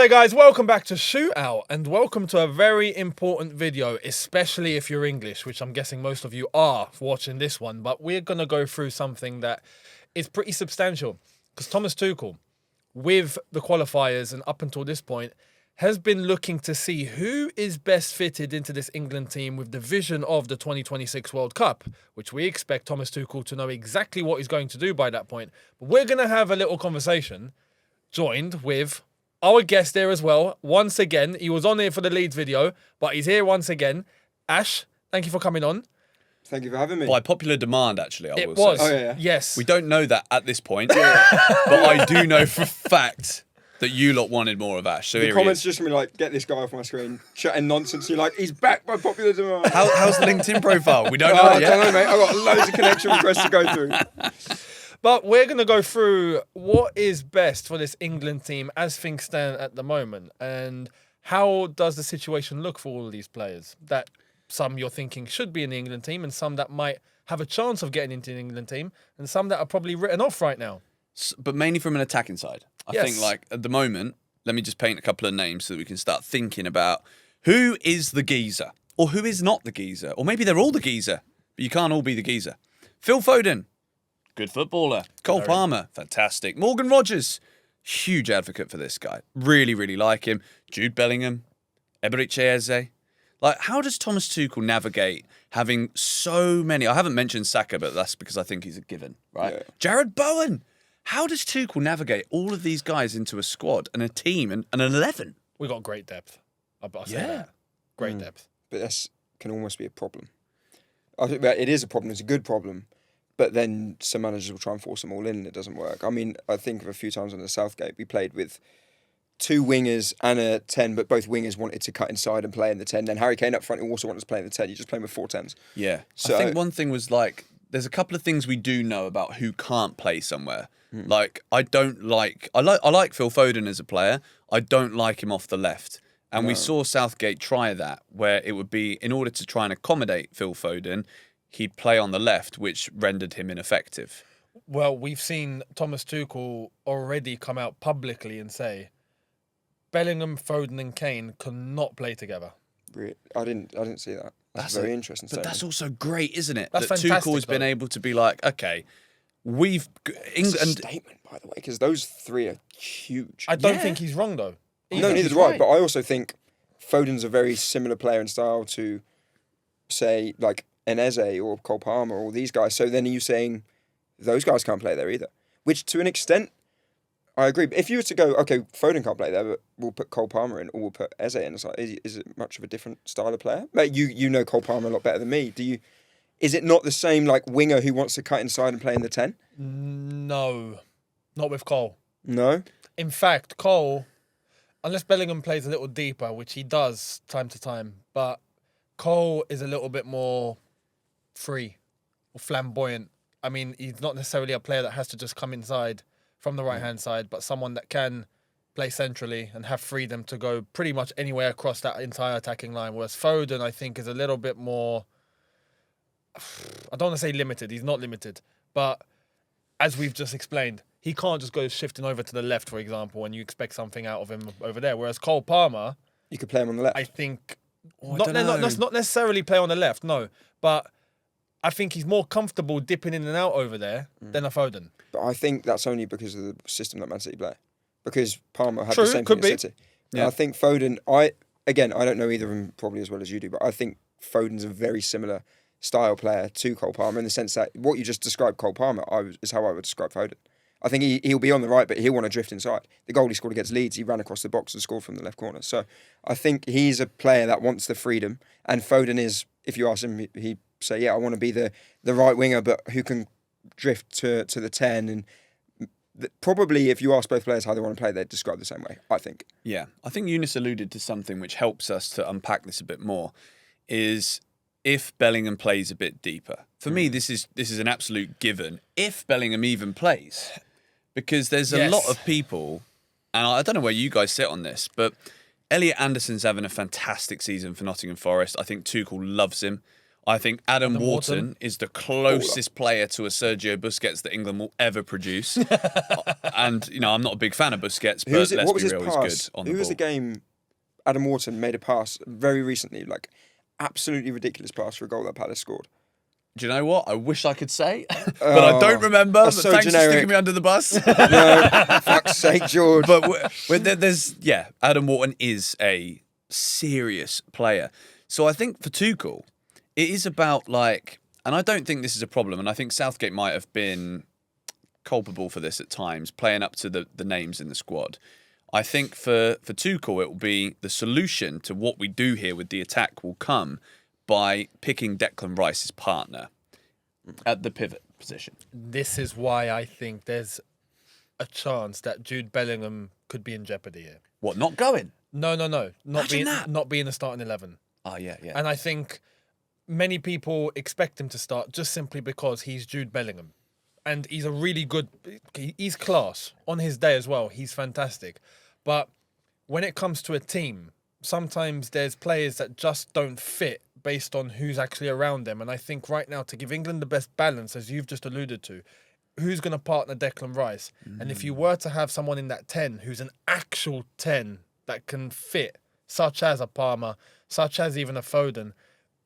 there guys, welcome back to ShootOut and welcome to a very important video, especially if you're English, which I'm guessing most of you are watching this one, but we're going to go through something that is pretty substantial because Thomas Tuchel, with the qualifiers and up until this point, has been looking to see who is best fitted into this England team with the vision of the 2026 World Cup, which we expect Thomas Tuchel to know exactly what he's going to do by that point. But we're going to have a little conversation joined with our guest there as well. Once again, he was on here for the Leeds video, but he's here once again. Ash, thank you for coming on. Thank you for having me. By popular demand, actually, I will say. It was. Oh, yeah. Yes. We don't know that at this point, but I do know for a fact that you lot wanted more of Ash. So the here comments he is. just gonna be like, get this guy off my screen, chatting nonsense. You're like, he's back by popular demand. How's the LinkedIn profile? We don't know I it don't yet. know, mate. I've got loads of connection requests to go through. But we're going to go through what is best for this England team as things stand at the moment. And how does the situation look for all of these players? That some you're thinking should be in the England team and some that might have a chance of getting into the England team and some that are probably written off right now. But mainly from an attacking side. I Yes. think, like, at the moment, let me just paint a couple of names so that we can start thinking about who is the geezer or who is not the geezer. Or maybe they're all the geezer, but you can't all be the geezer. Phil Foden. Good footballer. Cole Palmer, fantastic. Morgan Rogers, huge advocate for this guy. Really, really like him. Jude Bellingham, Eberechi Eze. Like, how does Thomas Tuchel navigate having so many? I haven't mentioned Saka, but that's because I think he's a given, right? Yeah. Jared Bowen. How does Tuchel navigate all of these guys into a squad and a team and an 11? We got great depth. I'll say Yeah. that. Great depth. But that can almost be a problem. I think that it is a problem. It's a good problem. But then some managers will try and force them all in and it doesn't work. I mean, I think of a few times on the Southgate, we played with two wingers and a 10, but both wingers wanted to cut inside and play in the 10. Then Harry Kane up front, who also wanted to play in the 10. You're just playing with 4 10s. Yeah. So- I think one thing was, like, there's a couple of things we do know about who can't play somewhere. Like, I like Phil Foden as a player. I don't like him off the left. And we saw Southgate try that, where it would be, in order to try and accommodate Phil Foden, he'd play on the left, which rendered him ineffective. Well, we've seen Thomas Tuchel already come out publicly and say Bellingham, Foden and Kane cannot play together. I didn't see that. That's very interesting. But that's also great, isn't it? That's that fantastic, Tuchel has been though. able to be like, okay, It's a England. statement, by the way, because those three are huge. I don't Yeah. think he's wrong, though. No, neither do I. But I also think Foden's a very similar player in style to, say, like an Eze or Cole Palmer or these guys. So then are you saying those guys can't play there either? Which, to an extent, I agree. But if you were to go, okay, Foden can't play there, but we'll put Cole Palmer in or we'll put Eze in, it's like, is it much of a different style of player? Mate, you know Cole Palmer a lot better than me. Is it not the same like winger who wants to cut inside and play in the 10? No, not with Cole. No? In fact, Cole, unless Bellingham plays a little deeper, which he does time to time, but Cole is a little bit more free or flamboyant. I mean, he's not necessarily a player that has to just come inside from the right-hand side, but someone that can play centrally and have freedom to go pretty much anywhere across that entire attacking line. Whereas Foden, I think, is a little bit more, I don't want to say limited. He's not limited. But as we've just explained, he can't just go shifting over to the left, for example, and you expect something out of him over there. Whereas Cole Palmer, You could play him on the left. I think, I not dunno. necessarily play on the left, no. But I think he's more comfortable dipping in and out over there than a Foden. But I think that's only because of the system that Man City play. Because Palmer had True, the same could thing at be. City. Yeah. I think Foden, I don't know either of them probably as well as you do, but I think Foden's a very similar style player to Cole Palmer in the sense that what you just described Cole Palmer is how I would describe Foden. I think he'll be on the right, but he'll want to drift inside. The goal he scored against Leeds, he ran across the box and scored from the left corner. So I think he's a player that wants the freedom, and Foden is, if you ask him, he'd say, yeah, I want to be the right winger, but who can drift to the 10. And probably if you ask both players how they want to play, they'd describe the same way, I think. Yeah, I think Eunice alluded to something which helps us to unpack this a bit more, is if Bellingham plays a bit deeper. For me, this is an absolute given, if Bellingham even plays. Because there's a Yes. lot of people, and I don't know where you guys sit on this, but Elliot Anderson's having a fantastic season for Nottingham Forest. I think Tuchel loves him. I think Adam Adam Wharton Wharton. is the closest player to a Sergio Busquets that England will ever produce. And, I'm not a big fan of Busquets, but let's what was be his real, he's pass? good on the Who ball. was the game? Adam Wharton made a pass very recently, like absolutely ridiculous pass for a goal that Palace scored. Do you know what? I wish I could say, but I don't remember. But that's so thanks generic. for sticking me under the bus. No, fuck's sake, George. But Adam Wharton is a serious player. So I think for Tuchel, it is about and I don't think this is a problem, and I think Southgate might have been culpable for this at times, playing up to the names in the squad. I think for Tuchel, it will be the solution to what we do here with the attack will come by picking Declan Rice's partner at the pivot position. This is why I think there's a chance that Jude Bellingham could be in jeopardy here. What, not going? No. Imagine that. Not being the starting 11. Oh, yeah. And I think many people expect him to start just simply because he's Jude Bellingham. And he's a really good... He's class. On his day as well, he's fantastic. But when it comes to a team, sometimes there's players that just don't fit based on who's actually around them. And I think right now, to give England the best balance, as you've just alluded to, who's going to partner Declan Rice? And if you were to have someone in that 10 who's an actual 10 that can fit, such as a Palmer, such as even a Foden,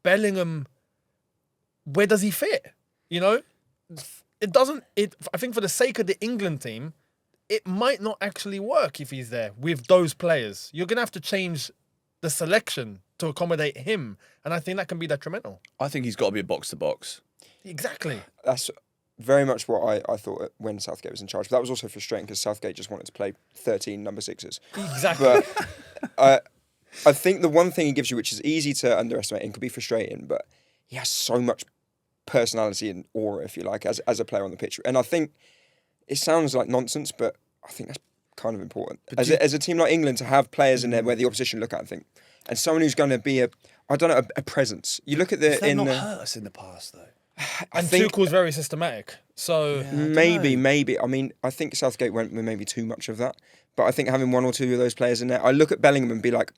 Bellingham, where does he fit? It doesn't. I think for the sake of the England team, it might not actually work if he's there with those players. You're going to have to change the selection to accommodate him. And I think that can be detrimental. I think he's got to be a box-to-box. Exactly. That's very much what I thought when Southgate was in charge. But that was also frustrating because Southgate just wanted to play 13 number sixes. Exactly. But I think the one thing he gives you, which is easy to underestimate and could be frustrating, but he has so much personality and aura, if you like, as a player on the pitch. And I think it sounds like nonsense, but I think that's kind of important. As a team like England, to have players in there where the opposition look at and think, and someone who's going to be a presence. You look at the... Has not hurt us in the past, though? And Tuchel's very systematic. So maybe. I mean, I think Southgate went with maybe too much of that. But I think having one or two of those players in there, I look at Bellingham and be like,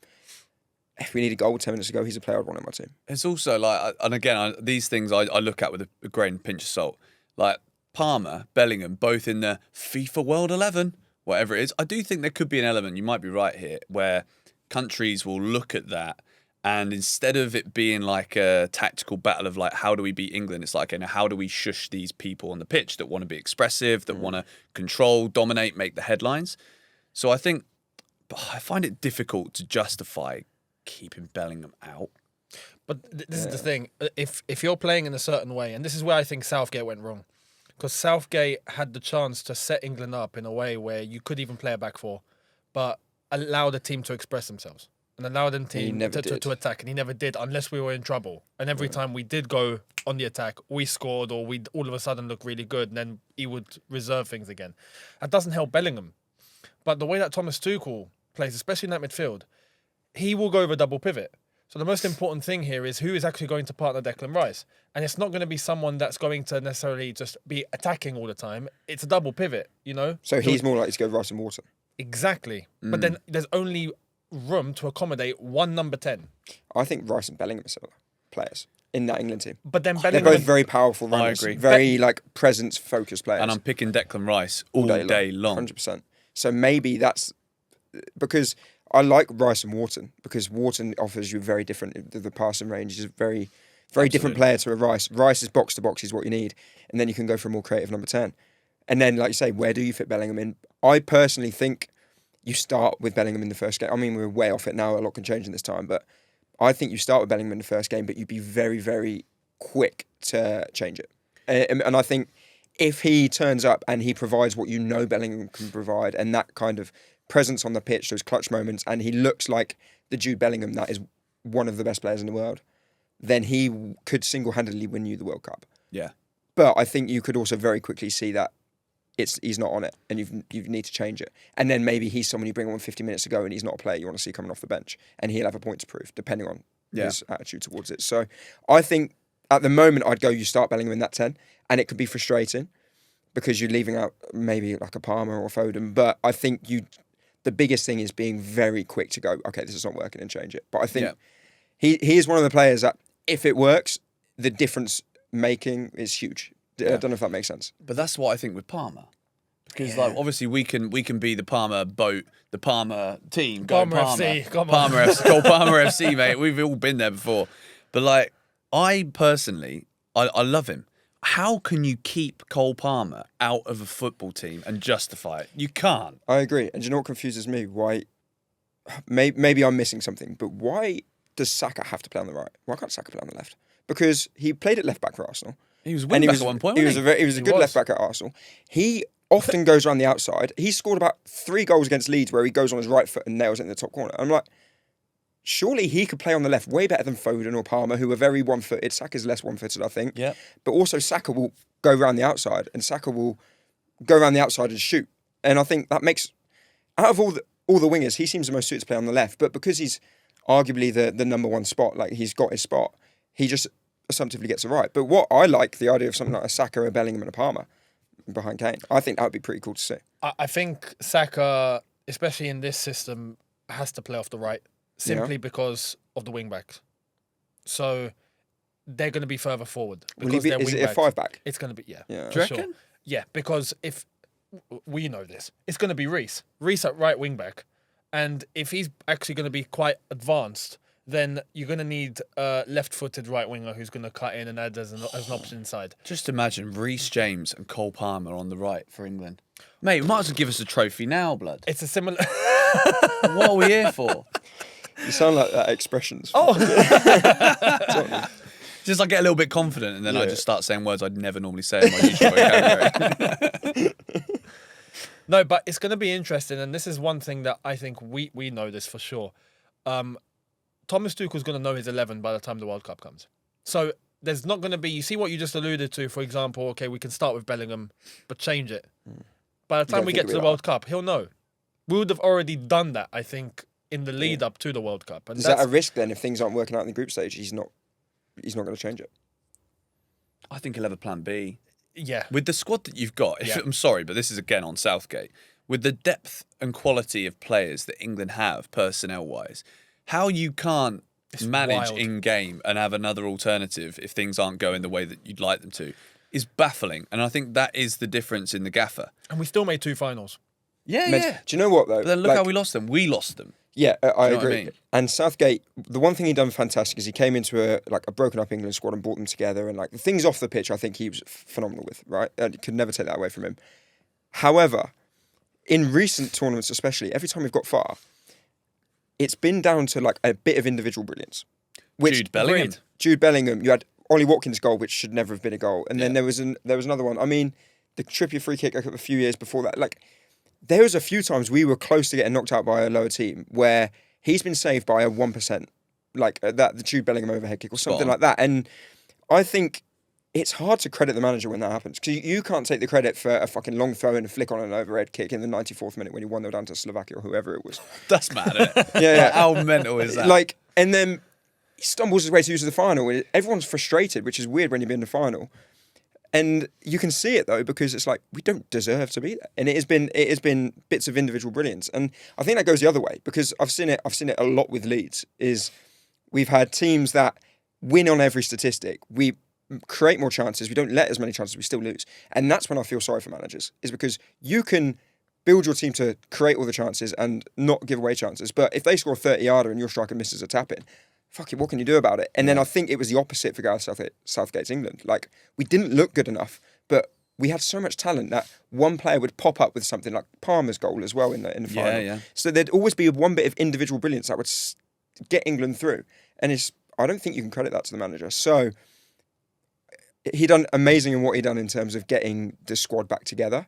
if we need a goal 10 minutes ago, he's a player I'd want on my team. It's also and again, these things I look at with a grain pinch of salt. Like Palmer, Bellingham, both in the FIFA World 11, whatever it is. I do think there could be an element, you might be right here, where countries will look at that and instead of it being like a tactical battle of how do we beat England, it's like, how do we shush these people on the pitch that want to be expressive, that want to control, dominate, make the headlines. So I find it difficult to justify keeping Bellingham out. But this is the thing. If you're playing in a certain way, and this is where I think Southgate went wrong, because Southgate had the chance to set England up in a way where you could even play a back four, but allow the team to express themselves and allow the team to attack, and he never did unless we were in trouble. And every time we did go on the attack, we scored or we'd all of a sudden look really good, and then he would reserve things again. That doesn't help Bellingham. But the way that Thomas Tuchel plays, especially in that midfield, he will go over double pivot. So the most important thing here is who is actually going to partner Declan Rice. And it's not going to be someone that's going to necessarily just be attacking all the time. It's a double pivot, So he's more likely to go Rice and Wharton. Exactly. But then there's only room to accommodate one number 10. I think Rice and Bellingham are similar players in that England team. But then They're Bellingham... both very powerful runners. I agree. Very presence-focused players. And I'm picking Declan Rice all day long. 100%. So maybe that's... Because I like Rice and Wharton, because Wharton offers you very different... The passing range is a very different player to a Rice. Rice is box-to-box is what you need. And then you can go for a more creative number 10. And then, like you say, where do you fit Bellingham in? I personally think you start with Bellingham in the first game. I mean, we're way off it now. A lot can change in this time. But I think you start with Bellingham in the first game, but you'd be very, very quick to change it. And I think if he turns up and he provides what you know Bellingham can provide, and that kind of presence on the pitch, those clutch moments, and he looks like the Jude Bellingham that is one of the best players in the world, then he could single-handedly win you the World Cup. Yeah. But I think you could also very quickly see that he's not on it, and you need to change it. And then maybe he's someone you bring on 50 minutes ago, and he's not a player you want to see coming off the bench, and he'll have a point to prove, depending on his attitude towards it. So I think at the moment I'd go you start Bellingham in that 10, and it could be frustrating because you're leaving out maybe like a Palmer or Foden. But I think the biggest thing is being very quick to go, okay, this is not working, and change it. But I think he is one of the players that if it works, the difference making is huge. I don't know if that makes sense. But that's what I think with Parma. Because like obviously we can be the Parma boat, the Parma team, go Parma FC, come on. Parma FC, call Parma FC, mate. We've all been there before. But like I personally, I love him. How can you keep Cole Palmer out of a football team and justify it? You can't. I agree. And do you know what confuses me? Why? Maybe I'm missing something, but why does Saka have to play on the right? Why can't Saka play on the left? Because he played at left back for Arsenal. He was wing back at one point. He was a good left back at Arsenal. He often goes around the outside. He scored about 3 goals against Leeds where he goes on his right foot and nails it in the top corner. I'm like, surely he could play on the left way better than Foden or Palmer, who are very one-footed. Saka's less one-footed, I think. Yeah. But also Saka will go around the outside, and Saka will go around the outside and shoot. And I think that makes, out of all the wingers, he seems the most suited to play on the left. But because he's arguably the number one spot, like he's got his spot, he just assumptively gets it right. But what I like, the idea of something like a Saka, a Bellingham and a Palmer behind Kane, I think that would be pretty cool to see. I think Saka, especially in this system, has to play off the right simply because of the wing backs. So they're going to be further forward. Is it a 5-back? It's going to be, yeah. Do you reckon? Sure. Yeah, because if we know this, it's going to be Reece at right wing back. And if he's actually going to be quite advanced, then you're going to need a left-footed right winger who's going to cut in and add as an option inside. Just imagine Reece James and Cole Palmer on the right for England. Mate, we might as well give us a trophy now, blood. It's a similar... What are we here for? You sound like that expressions. Oh! Just I get a little bit confident and then I just start saying words I'd never normally say in my usual vocabulary. No, but it's going to be interesting, and this is one thing that I think we know this for sure. Thomas Tuchel's going to know his 11 by the time the World Cup comes. So there's not going to be... You see what you just alluded to, for example, okay, we can start with Bellingham, but change it. By the time we get to the World Cup, he'll know. We would have already done that, I think, in the lead up to the World Cup. And is that a risk then if things aren't working out in the group stage? He's not going to change it. I think he'll have a plan B. Yeah. With the squad that you've got, I'm sorry, but this is again on Southgate. With the depth and quality of players that England have, personnel-wise, how you can't manage in-game and have another alternative if things aren't going the way that you'd like them to is baffling. And I think that is the difference in the gaffer. And we still made 2 finals. Yeah. Do you know what, though? But then look how we lost them. We lost them. Yeah, I know what agree. I mean? And Southgate, the one thing he done fantastic is he came into a broken up England squad and brought them together. And like the things off the pitch, I think he was phenomenal with. Right, and you could never take that away from him. However, in recent tournaments, especially, every time we've got far, it's been down to like a bit of individual brilliance. Jude Bellingham. Jude Bellingham. You had Ollie Watkins' goal, which should never have been a goal, and then there was another one. I mean, the Trippier free kick a few years before that, like. There was a few times we were close to getting knocked out by a lower team where he's been saved by a 1%, like the Jude Bellingham overhead kick or something like that. And I think it's hard to credit the manager when that happens because you can't take the credit for a fucking long throw and a flick on an overhead kick in the 94th minute when you 1-0 down to Slovakia or whoever it was. That's mad, isn't it? Yeah. How mental is that? Like, and then he stumbles his way to the final. Everyone's frustrated, which is weird when you've been in the final. And you can see it though because it's like we don't deserve to be there, and it has been bits of individual brilliance, and I think that goes the other way because I've seen it a lot with Leeds. Is we've had teams that win on every statistic, we create more chances, we don't let as many chances, we still lose, and that's when I feel sorry for managers is because you can build your team to create all the chances and not give away chances, but if they score a 30-yarder and your striker misses a tap in. Fuck it, what can you do about it? And then I think it was the opposite for Gareth Southgate's England. Like, we didn't look good enough, but we had so much talent that one player would pop up with something like Palmer's goal as well in the final. Yeah. So there'd always be one bit of individual brilliance that would get England through. And I don't think you can credit that to the manager. So he done amazing in what he done in terms of getting the squad back together.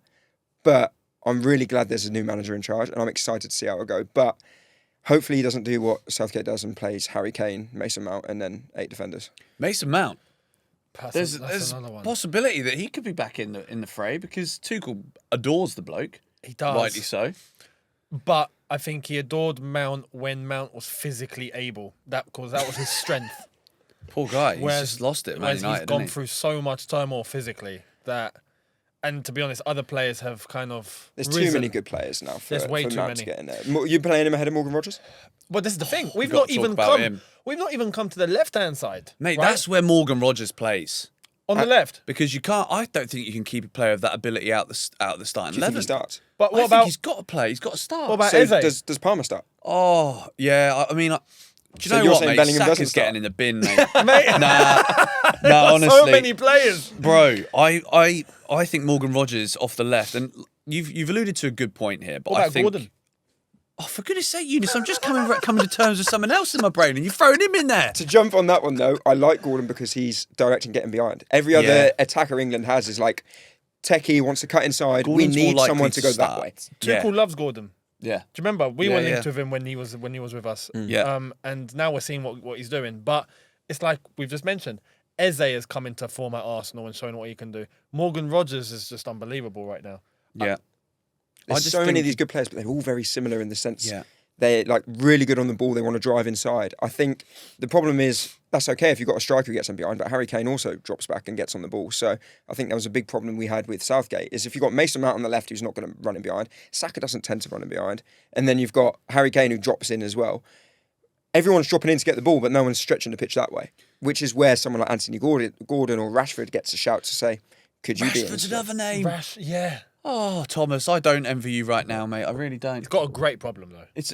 But I'm really glad there's a new manager in charge, and I'm excited to see how it go. But hopefully he doesn't do what Southgate does and plays Harry Kane, Mason Mount, and then 8 defenders. Mason Mount. There's another one. Possibility that he could be back in the fray because Tuchel adores the bloke. He does. Rightly so. But I think he adored Mount when Mount was physically able. Because that was his strength. Poor guy. He's just lost it, Man Whereas United, he's gone hasn't he? through so much turmoil physically that And to be honest, other players have kind of There's risen. too many good players now for, There's way for too Mount many. to get in there. You playing him ahead of Morgan Rogers? But this is the thing. We've got not to talk even about come. him. We've not even come to the left-hand side, Mate, right? that's where Morgan Rogers plays. On the left. Because you can't. I don't think you can keep a player of that ability out the starting Do you think 11. he starts? But I what think about he's got to play. He's got to start. what about So Eze? does Palmer start? Oh yeah. I mean, do you So know you're what, saying mate? Bellingham doesn't Saka's start? getting in the bin, mate. Mate, nah, honestly, so many players. bro. I think Morgan Rogers off the left, and you've alluded to a good point here. But What I about think, Gordon? oh, for goodness sake, Eunice, I'm just coming to terms with someone else in my brain, and you're throwing him in there. To jump on that one though, I like Gordon because he's direct and getting behind. Every other Yeah. attacker England has is like techie wants to cut inside. Gordon's we more need likely someone to go that start. way. Yeah. Tuchel loves Gordon. Yeah. Do you remember we Yeah, were linked yeah. with him when he was with us? Yeah. And now we're seeing what he's doing. But it's like we've just mentioned. Eze has come into form at Arsenal and shown what he can do. Morgan Rogers is just unbelievable right now. Yeah. There's just so many think of these good players, but they're all very similar in the sense Yeah. they're like really good on the ball. They want to drive inside. I think the problem is that's okay if you've got a striker who gets in behind, but Harry Kane also drops back and gets on the ball. So I think that was a big problem we had with Southgate is if you've got Mason Mount on the left who's not going to run in behind, Saka doesn't tend to run in behind, and then you've got Harry Kane who drops in as well. Everyone's dropping in to get the ball, but no one's stretching the pitch that way, which is where someone like Anthony Gordon or Rashford gets a shout to say, could you be in? Rashford's another name. Yeah. Oh, Thomas, I don't envy you right now, mate. I really don't. He's got a great problem though. It's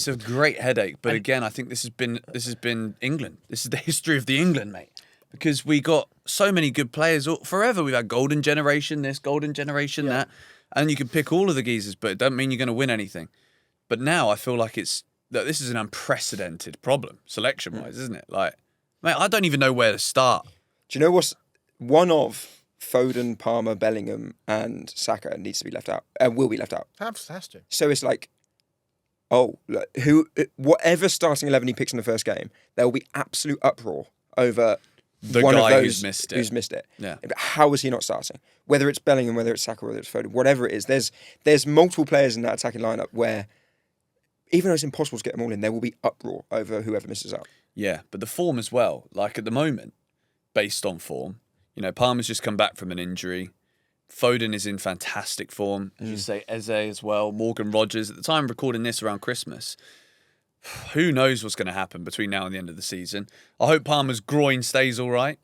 a great headache, but again, I think this has been England. This is the history of the England, mate. Because we got so many good players forever. We've had golden generation this, golden generation that, and you can pick all of the geezers, but it doesn't mean you're going to win anything. But now I feel like this is an unprecedented problem selection-wise, isn't it? Like, mate, I don't even know where to start. Do you know what's one of Foden, Palmer, Bellingham, and Saka needs to be left out and will be left out? Has to. So it's like, whatever starting 11 he picks in the first game, there will be absolute uproar over The one guy of who's those missed it. Yeah. Yeah. But how is he not starting? Whether it's Bellingham, whether it's Saka, whether it's Foden, whatever it is, there's multiple players in that attacking lineup where, even though it's impossible to get them all in, there will be uproar over whoever misses out. Yeah, but the form as well. Like at the moment, based on form, Palmer's just come back from an injury. Foden is in fantastic form. As you say, Eze as well. Morgan Rogers. At the time of recording this around Christmas, who knows what's going to happen between now and the end of the season. I hope Palmer's groin stays all right.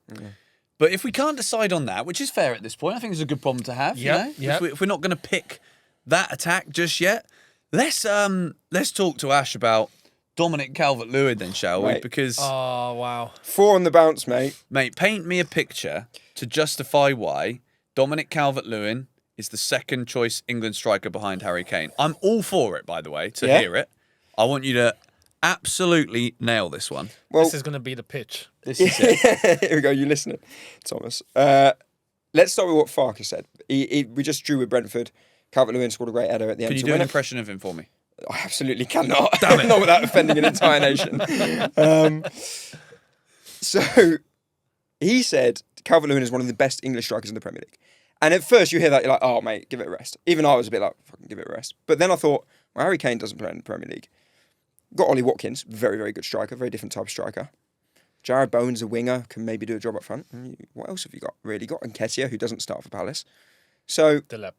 But if we can't decide on that, which is fair at this point, I think it's a good problem to have. Yeah, yeah. If we're not going to pick that attack just yet, let's talk to Ash about Dominic Calvert-Lewin then, shall we? Right. Because, Oh wow. 4 on the bounce, mate. mate, paint me a picture to justify why Dominic Calvert-Lewin is the second choice England striker behind Harry Kane. I'm all for it, by the way, to Yeah? hear it. I want you to absolutely nail this one. Well, This is going to be the pitch. This is it. here we go. You listening, Thomas? Let's start with what Farker said. We just drew with Brentford. Calvert-Lewin scored a great header at the end. Can you to do win an it. impression of him for me? I absolutely cannot. Damn it. Not without offending an entire nation. So he said Calvert-Lewin is one of the best English strikers in the Premier League. And at first you hear that, you're like, oh, mate, give it a rest. Even I was a bit like, fucking give it a rest. But then I thought, well, Harry Kane doesn't play in the Premier League. Got Ollie Watkins, very, very good striker, very different type of striker. Jared Bowen's a winger, can maybe do a job up front. What else have you got? Really got Nketiah, who doesn't start for Palace. So Delep.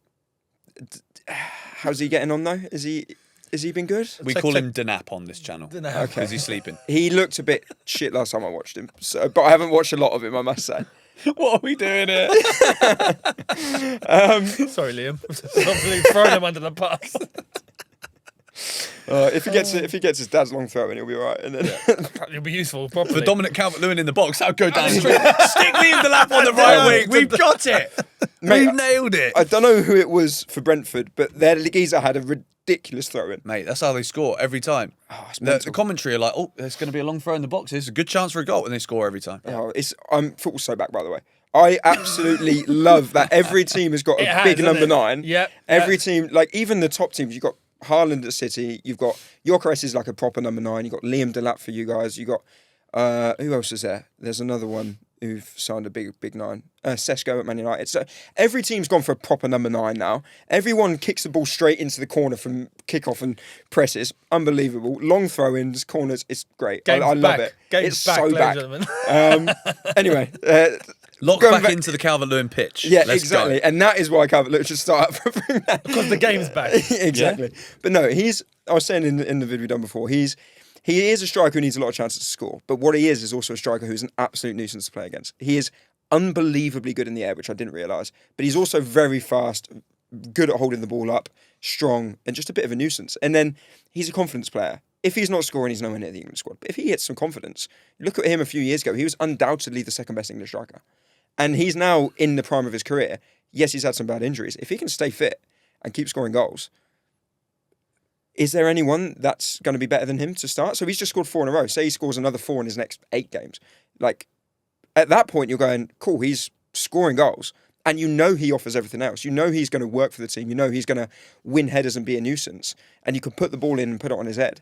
how's he getting on though? Has he been good? We call him Denap on this channel. Denap. Because he's sleeping. He looked a bit shit last time I watched him, but I haven't watched a lot of him, I must say. What are we doing here? Sorry, Liam. Probably throwing him under the bus. If he gets his dad's long throw in, he'll be all right. And then It'll be useful properly. For Dominic Calvert-Lewin in the box, that'll go down straight. Stick me in the lap on the right wing. We've got it. Mate, We've nailed it. I don't know who it was for Brentford, but their geezer had a ridiculous throw in. Mate, that's how they score every time. It's The mental. commentary are like, oh, there's going to be a long throw in the box. There's a good chance for a goal, and they score every time. I'm football's so back, by the way. I absolutely love that every team has got It a has, big hasn't number it? 9. Yep, Every yep. team, like even the top teams, you've got Haaland at City, you've got Gyökeres is like a proper number 9. You've got Liam Delap for you guys. You got who else is there? There's another one who've signed a big 9. Sesko at Man United. So every team's gone for a proper number 9 now. Everyone kicks the ball straight into the corner from kickoff and presses. Unbelievable. Long throw-ins, corners. It's great. I love it. Game's It's back, so ladies back. and gentlemen. Anyway, Lock Going back back- into the Calvert-Lewin pitch. Yeah, Let's exactly. go. And that is why Calvert-Lewin should start for that. Because the game's back. Exactly. But no, I was saying in the video we done before, he is a striker who needs a lot of chances to score. But what he is also a striker who's an absolute nuisance to play against. He is unbelievably good in the air, which I didn't realise. But he's also very fast, good at holding the ball up, strong, and just a bit of a nuisance. And then he's a confidence player. If he's not scoring, he's nowhere near the England squad. But if he hits some confidence, look at him a few years ago. He was undoubtedly the second best English striker. And he's now in the prime of his career. Yes, he's had some bad injuries. If he can stay fit and keep scoring goals, is there anyone that's going to be better than him to start? So he's just scored 4 in a row. Say he scores another 4 in his next 8 games. Like, at that point, you're going, cool, he's scoring goals. And you know he offers everything else. You know he's going to work for the team. You know he's going to win headers and be a nuisance. And you can put the ball in and put it on his head.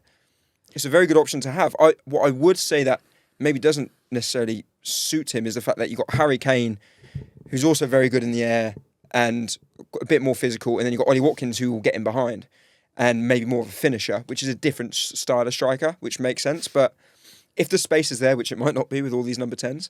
It's a very good option to have. What I would say that maybe doesn't necessarily suit him is the fact that you've got Harry Kane, who's also very good in the air and a bit more physical. And then you've got Ollie Watkins, who will get in behind and maybe more of a finisher, which is a different style of striker, which makes sense. But if the space is there, which it might not be with all these number 10s,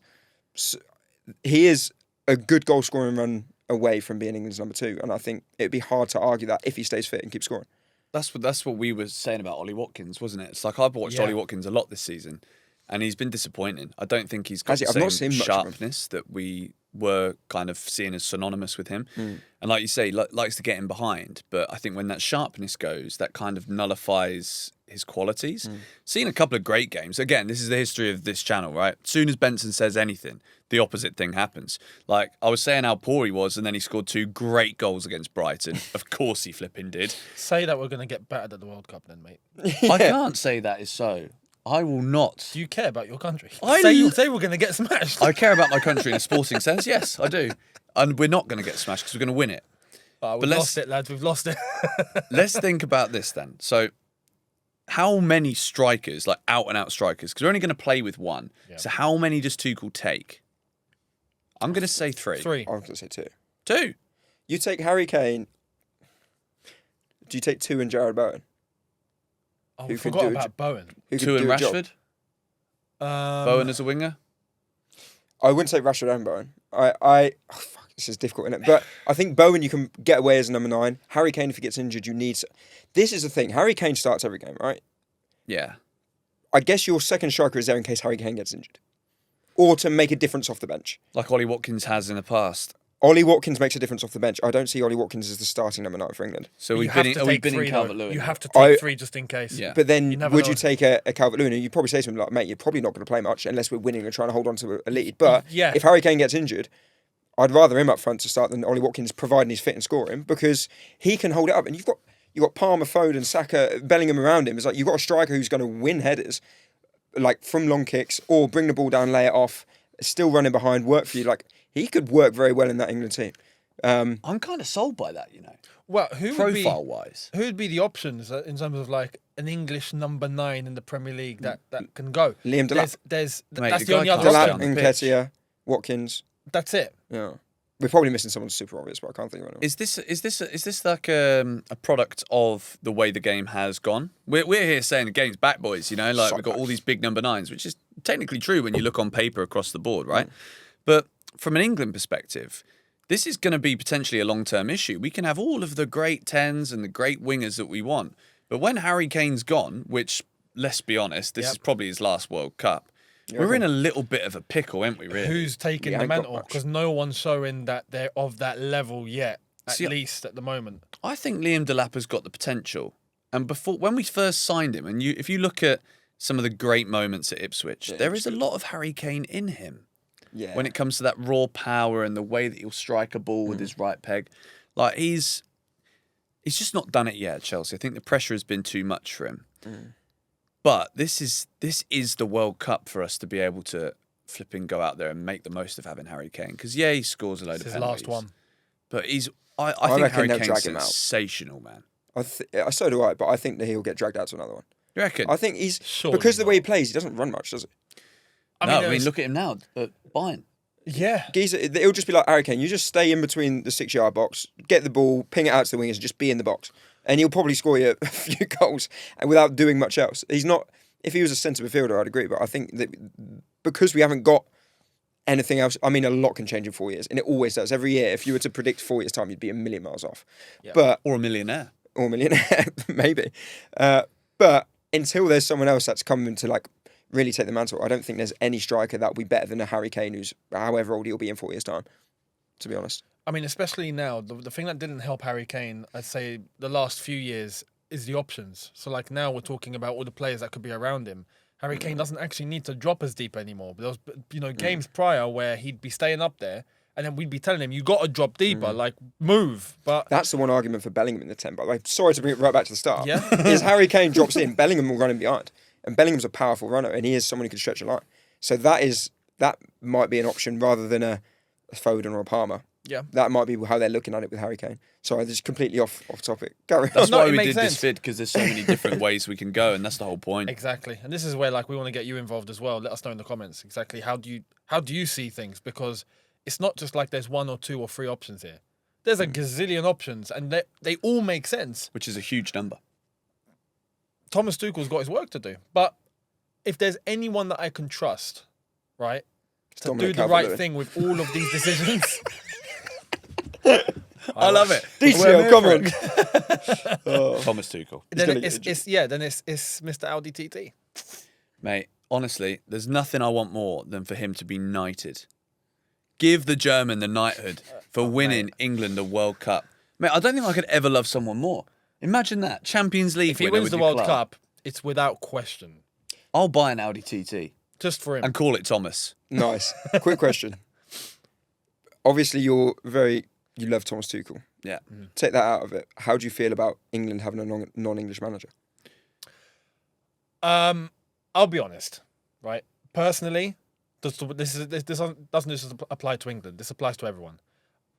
he is a good goal scoring run away from being England's number 2. And I think it'd be hard to argue that if he stays fit and keeps scoring. That's what we were saying about Ollie Watkins, wasn't it? It's like I've watched Ollie Watkins a lot this season, and he's been disappointing. I don't think he's got I've the not same seen much of him. sharpness that we were kind of seeing as synonymous with him. And like you say, likes to get in behind, but I think when that sharpness goes, that kind of nullifies his qualities. Seen a couple of great games. Again, this is the history of this channel, right? As soon as Benson says anything, the opposite thing happens. Like, I was saying how poor he was, and then he scored 2 great goals against Brighton. Of course he flipping did. Say that we're going to get battered at the World Cup then, mate. I can't say that is so. I will not. Do you care about your country? I Say we're going to get smashed. I care about my country in a sporting sense. Yes, I do. And we're not going to get smashed because we're going to win it. We've lost it, lads. We've lost it. Let's think about this then. So, how many strikers, like out-and-out strikers, because we're only going to play with one. Yeah. So how many does Tuchel take? I'm going to say 3. 3. I was going to say 2. 2. You take Harry Kane. Do you take 2 and Jared Bowen? Oh, Who we could forgot do a about Bowen. Who could 2 and do a job? Rashford? Um, Bowen as a winger? I wouldn't take Rashford and Bowen. Fuck, this is difficult, isn't it? But I think Bowen, you can get away as a number 9. Harry Kane, if he gets injured, you need... This is the thing. Harry Kane starts every game, right? Yeah. I guess your second striker is there in case Harry Kane gets injured. Or to make a difference off the bench. Like Ollie Watkins has in the past. Ollie Watkins makes a difference off the bench. I don't see Ollie Watkins as the starting number 9 for England. So you we've have been to in, take we've been 3, in though. Calvert-Lewin. You have to take 3 just in case. Yeah. But then, never would know. you take a Calvert-Lewin? And you'd probably say to him, like, mate, you're probably not going to play much unless we're winning and trying to hold on to a lead. But Yeah. if Harry Kane gets injured, I'd rather him up front to start than Ollie Watkins, providing he's fit and scoring, because he can hold it up. And you've got Palmer, Foden, Saka, Bellingham around him. It's like you've got a striker who's going to win headers, like from long kicks, or bring the ball down, lay it off, still running behind, work for you. Like, he could work very well in that England team. I'm kind of sold by that, you know. Well, Profile-wise. who would be the options in terms of like an English number 9 in the Premier League that can go? Liam Delap. That's Mate, the the only guy other can't Delap, on the option. pitch. Nketiah, Watkins. That's it. Yeah. We're probably missing someone super obvious, but I can't think of anyone. Is this like a product of the way the game has gone? We're here saying the game's back, boys. You know, like we've got all these big number 9s, which is technically true when you look on paper across the board, right? But from an England perspective, this is going to be potentially a long-term issue. We can have all of the great 10s and the great wingers that we want, but when Harry Kane's gone, which let's be honest, this is probably his last World Cup. We're in a little bit of a pickle, aren't we, really? Who's taking Yeah, the ain't got mantle? much. Because no one's showing that they're of that level yet, at See, least at the moment. I think Liam Delap has got the potential. And when we first signed him, and if you look at some of the great moments at Ipswich, there is a lot of Harry Kane in him. Yeah. When it comes to that raw power and the way that he'll strike a ball with his right peg. Like, he's just not done it yet at Chelsea. I think the pressure has been too much for him. But this is the World Cup for us to be able to flipping go out there and make the most of having Harry Kane. Because, yeah, he scores a load It's of his penalties. last one. But I think reckon Harry they'll Kane's drag him out. sensational, man. So do I, but I think that he'll get dragged out to another one. You reckon? I think he's... Surely because of the way he not. plays, he doesn't run much, does he? I there's- mean, look at him now. Bayern. Yeah. Geezer, it'll just be like Harry Kane. You just stay in between the 6-yard box, get the ball, ping it out to the wingers, and just be in the box. And he'll probably score you a few goals and without doing much else. He's not... If he was a centre midfielder, I'd agree. But I think that because we haven't got anything else. I mean, a lot can change in 4 years, and it always does. Every year, if you were to predict 4 years' time, you'd be a million miles off. Yeah. But Or a millionaire. or millionaire, maybe. But until there's someone else that's coming to like really take the mantle, I don't think there's any striker that will be better than a Harry Kane, who's however old he'll be in 4 years' time. To be honest, I mean, especially now, the thing that didn't help Harry Kane, I'd say, the last few years is the options. So, like, now we're talking about all the players that could be around him. Harry Kane doesn't actually need to drop as deep anymore. But there was, games prior where he'd be staying up there, and then we'd be telling him, you got to drop deeper, like, move. But that's the one argument for Bellingham in the 10. But like, sorry to bring it right back to the start. Yeah. Is Harry Kane drops in, Bellingham will run him behind, and Bellingham's a powerful runner, and he is someone who can stretch a line. So that might be an option rather than a Foden or a Palmer. yeah. That might be how they're looking at it with Harry Kane. Sorry, this is completely off topic. Carry That's on. No, why it we makes did sense. this vid, because there's so many different ways we can go, and that's the whole point. Exactly. And this is where, like, we want to get you involved as well. Let us know in the comments exactly how do you see things, because it's not just like there's 1 or 2 or 3 options here. There's a gazillion options, and they all make sense. Which is a huge number. Thomas Tuchel's got his work to do. But if there's anyone that I can trust, right, to Dominic do the right Calvert-Lewin. thing with all of these decisions. I love it. DCL, come on. Oh. Thomas Tuchel. then gonna it's Mr. Audi TT. Mate, honestly, there's nothing I want more than for him to be knighted. Give the German the knighthood for winning England the World Cup. Mate, I don't think I could ever love someone more. Imagine that. Champions League If he winner wins with the your World club. Cup, it's without question. I'll buy an Audi TT Just for him. and call it Thomas. Nice. Quick question. Obviously, you love Thomas Tuchel. Yeah. Take that out of it. How do you feel about England having a non-English manager? I'll be honest, right? Personally, this doesn't just apply to England. This applies to everyone.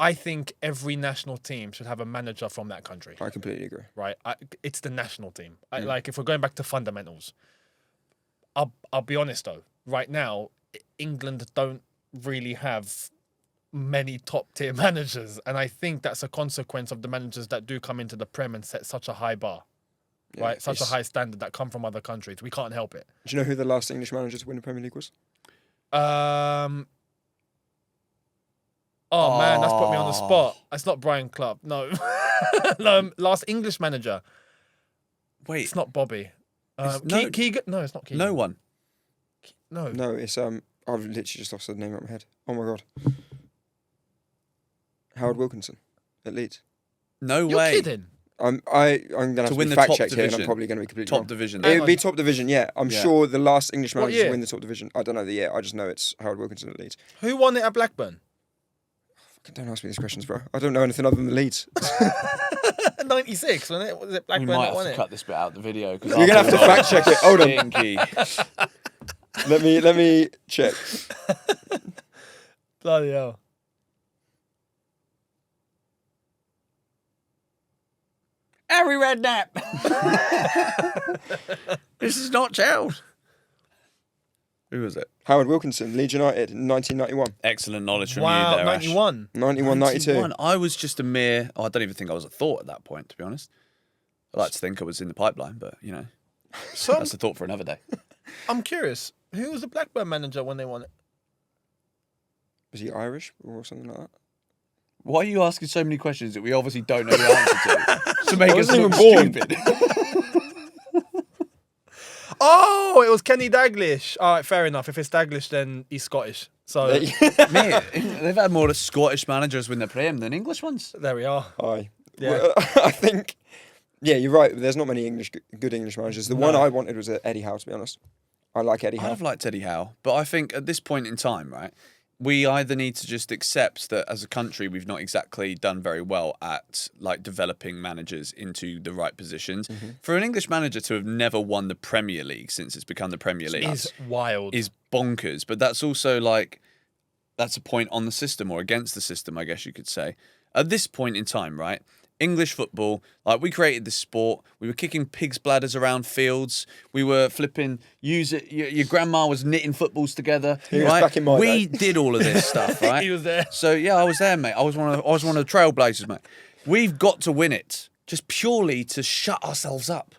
I think every national team should have a manager from that country. I completely agree. Right? It's the national team. Like, if we're going back to fundamentals, I'll be honest though. Right now, England don't really have many top tier managers, and I think that's a consequence of the managers that do come into the Prem and set such a high bar, Yeah, right? Such a it's- high standard that come from other countries. We can't help it. Do you know who the last English manager to win the Premier League was? Oh man, that's put me on the spot. It's not Brian Clough. No, no. Last English manager. Wait, It's not Bobby. no- Keegan. No, it's not Keegan. no one. No. No, it's I've literally just lost the name out of my head. Oh my god. Howard Wilkinson at Leeds. No You're way. kidding. I'm gonna have to win be the fact top checked here, and I'm division. probably going to be completely Top wrong. division. Hang It would be on. top division, yeah. I'm Yeah. sure the last English What manager to year? win the top division. I don't know the year. I just know it's Howard Wilkinson at Leeds. Who won it at Blackburn? Don't ask me these questions, bro. I don't know anything other than Leeds. 96, wasn't it? Was it We Blackburn might that have won to it? cut this bit out of the video. You're You're gonna have to fact check it. Hold on. Stinky. let me check. Bloody hell. Harry Redknapp. This is not Chelsea. Who was it? Howard Wilkinson, Leeds United, in 1991. Excellent knowledge from Wow, you there, Ash. 91. 91, 92. 91. I was just a mere... I don't even think I was a thought at that point, to be honest. I like to think I was in the pipeline, but, you know, So that's a thought for another day. I'm curious. Who was the Blackburn manager when they won it? Was he Irish or something like that? Why are you asking so many questions that we obviously don't know the answer to make us wasn't look even born. stupid? Oh, it was Kenny Dalglish. All right, fair enough. If it's Dalglish, then he's Scottish. So Mate, they've had more Scottish managers win the Prem than English ones. there we are. Aye. Yeah. Well, I think, yeah, you're right. There's not many good English managers. The one I wanted was Eddie Howe, to be honest. I like Eddie I'd Howe. have liked Eddie Howe, but I think at this point in time, right, we either need to just accept that as a country we've not exactly done very well at like developing managers into the right positions. For an English manager to have never won the Premier League since it's become the Premier League Is wild. is bonkers. But that's also like that's a point on the system or against the system, I guess you could say. At this point in time, right? English football, like we created this sport. We were kicking pigs' bladders around fields. We were flipping. Your grandma was knitting footballs together. He was right? back in my We day. did all of this stuff, right? He was there. So yeah, I was there, mate. I was one of the trailblazers, mate. We've got to win it just purely to shut ourselves up.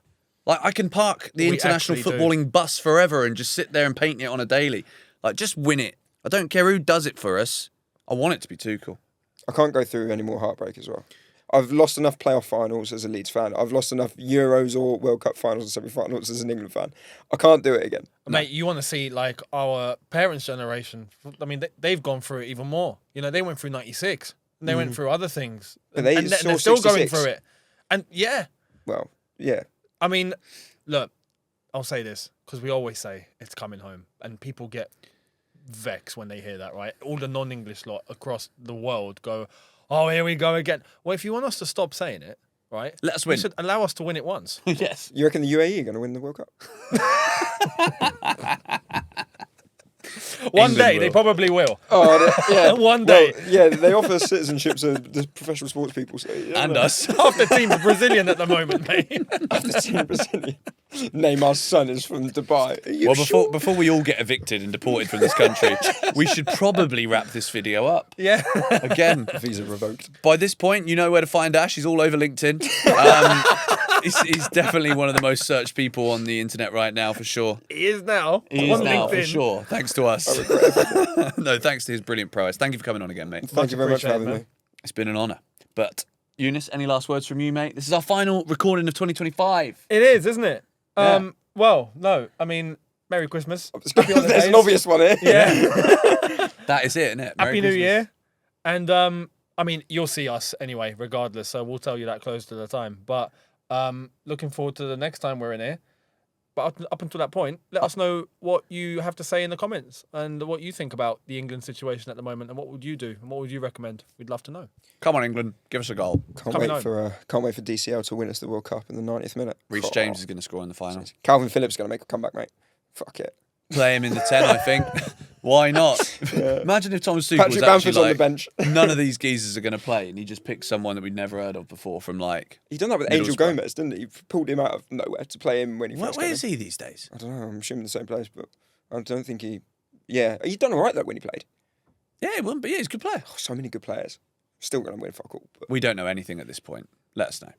Like I can park the We international actually do. footballing bus forever and just sit there and paint it on a daily. Like just win it. I don't care who does it for us. I want it to be Tuchel. I can't go through any more heartbreak as well. I've lost enough playoff finals as a Leeds fan. I've lost enough Euros or World Cup finals and semi-finals as an England fan. I can't do it again. Mate, you want to see like our parents' generation. I mean, they've gone through it even more. You know, they went through 96. And they went through other things. But And saw they're still going 66. through it. And yeah, Well, yeah. I mean, look, I'll say this because we always say it's coming home. And people get vexed when they hear that, right? All the non-English lot across the world go, oh, here we go again. Well, if you want us to stop saying it, right? Let us you win. should allow us to win it once. Yes. You reckon the UAE are going to win the World Cup? One England day, will. they probably will. Oh, yeah. One day. Well, yeah, they offer citizenship to the professional sports people. So, yeah, And us. Half the team's Brazilian at the moment, mate. the team Brazilian. Neymar's son is from Dubai. Are you Well, sure? before we all get evicted and deported from this country, we should probably wrap this video up. Yeah. Again, Visa revoked. by this point, you know where to find Ash. He's all over LinkedIn. He's definitely one of the most searched people on the internet right now, for sure. He is now. He is on now, for LinkedIn. sure. Thanks to us. No, thanks to his brilliant prowess. Thank you for coming on again, mate. Thank you very much for having appreciated, me. It's been an honour. But, Eunice, any last words from you, mate? This is our final recording of 2025. It is, isn't it? Yeah. Well, no. I mean, Merry Christmas. There's holidays. an obvious one here. Yeah. That is it, isn't it? Merry Happy New Christmas. Year. And I mean, you'll see us anyway, regardless. So we'll tell you that close to the time. But looking forward to the next time we're in here. But up until that point, let us know what you have to say in the comments and what you think about the England situation at the moment and what would you do and what would you recommend. We'd love to know. Come on, England. Give us a goal. Can't Coming wait for DCL to win us the World Cup in the 90th minute. Reece Oh. James is going to score in the final. Calvin Phillips is going to make a comeback, mate. Fuck it. Play him in the 10, I think. Why not? Imagine if Thomas Tuchel was Patrick actually Bamford's on the like, bench. none of these geezers are going to play, and he just picked someone that we'd never heard of before from like... He done that with Angel Gomez, didn't he? He pulled him out of nowhere to play him when he first Where came is in. he these days? I don't know. I'm assuming the same place, but I don't think he... Yeah. He done all right, though, when he played. Yeah, he wouldn't, but yeah, he's a good player. Oh, so many good players. Still going to win fuck all. But... We don't know anything at this point. Let us know.